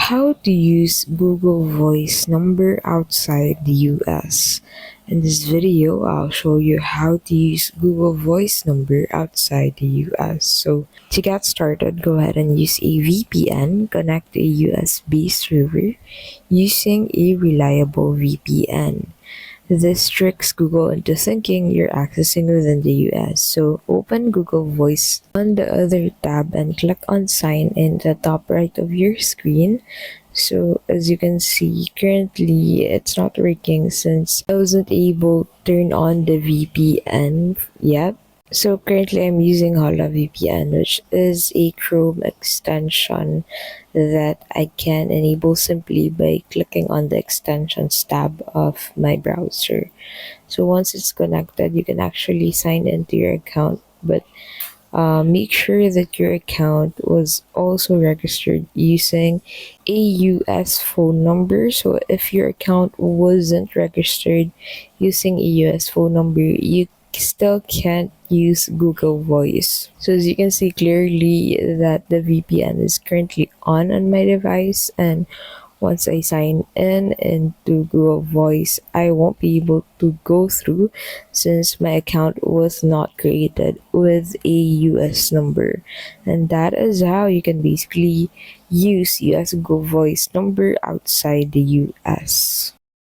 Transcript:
how to use Google Voice number outside the US. In this video, I'll show you how to use Google Voice number outside the US. So to get started, go ahead and use a VPN, connect to a US-based server using a reliable VPN. This tricks Google into thinking you're accessing within the US. So open Google Voice on the other tab and click on Sign in the top right of your screen. So as you can see, currently it's not working since I wasn't able to turn on the VPN yet. So currently I'm using Hola VPN, which is a Chrome extension that I can enable simply by clicking on the extensions tab of my browser. So once it's connected, you can actually sign into your account, but make sure that your account was also registered using a US phone number. So if your account wasn't registered using a US phone number, you still can't use Google Voice. So as you can see clearly that the VPN is currently on my device, and once I sign in into Google Voice, I won't be able to go through since my account was not created with a US number. And that is how you can basically use US Google Voice number outside the US.